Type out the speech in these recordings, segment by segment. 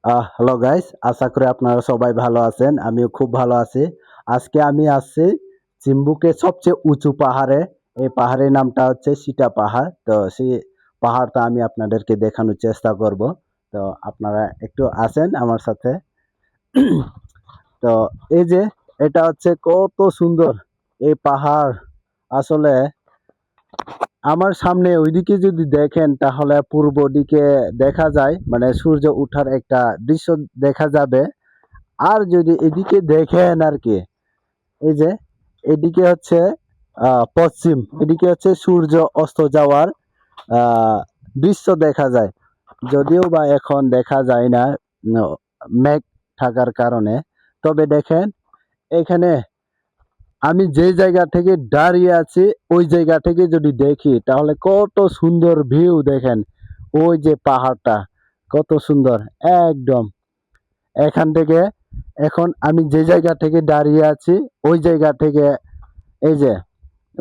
Hello guys, আশা করি আপনারা সবাই ভালো আছেন। আমিও খুব ভালো আছি। আজকে আমি আসছি চিম্বুকের সবচেয়ে উঁচু পাহাড়ে। এই পাহাড়ের নামটা হচ্ছে সিটা পাহাড়। তো সেই পাহাড়টা আমি আপনাদেরকে দেখানোর চেষ্টা করব। তো আপনারা একটু আসেন আমার সাথে। তো এই যে এটা হচ্ছে কত সুন্দর এই পাহাড়। আসলে আমার সামনে ওইদিকে যদি দেখেন তাহলে পূর্ব দিকে দেখা যায়, মানে সূর্য ওঠার একটা দৃশ্য দেখা যাবে। আর যদি এদিকে দেখেন আর কি, এই যে এদিকে হচ্ছে পশ্চিম, এদিকে হচ্ছে সূর্য অস্ত যাওয়ার আহ দৃশ্য দেখা যায়। যদিও বা এখন দেখা যায় না, মেঘ থাকার কারণে। তবে দেখেন এখানে আমি যে জায়গা থেকে দাঁড়িয়ে আছি, ওই জায়গা থেকে যদি দেখি তাহলে কত সুন্দর ভিউ দেখেন। ওই যে পাহাড়টা কত সুন্দর একদম। এখান থেকে এখন আমি যে জায়গা থেকে দাঁড়িয়ে আছি, ওই জায়গা থেকে এই যে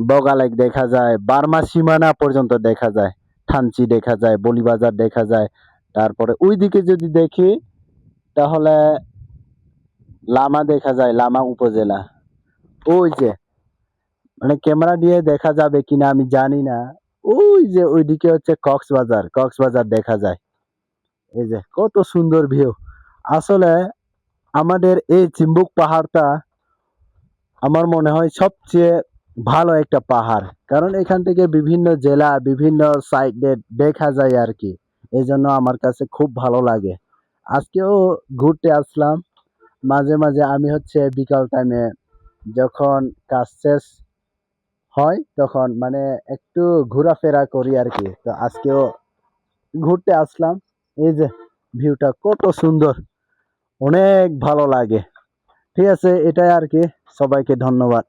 বগা লেক দেখা যায়, বার্মা সীমানা পর্যন্ত দেখা যায়, থানচি দেখা যায়, বলিবাজার দেখা যায়। তারপরে ওইদিকে যদি দেখি তাহলে লামা দেখা যায়, লামা উপজেলা। ওই যে, মানে ক্যামেরা দিয়ে দেখা যাবে কিনা আমি জানি না। ওই যে ওইদিকে হচ্ছে কক্সবাজার, কক্সবাজার দেখা যায়। এই যে কত সুন্দর ভিউ। আসলে আমাদের এই চিম্বুক পাহাড়টা আমার মনে হয় সবচেয়ে ভালো একটা পাহাড়, কারণ এখান থেকে বিভিন্ন জেলা, বিভিন্ন সাইডে দেখা যায় আর কি। এই জন্য আমার কাছে খুব ভালো লাগে। আজকেও ঘুরতে আসলাম। মাঝে মাঝে আমি হচ্ছে বিকাল টাইমে যখন কাজ শেষ হয় তখন মানে একটু ঘোরাফেরা করি আর কি। তো আজকেও ঘুরতে আসলাম। এই যে ভিউটা কত সুন্দর, অনেক ভালো লাগে। ঠিক আছে, এটাই আর কি। সবাইকে ধন্যবাদ।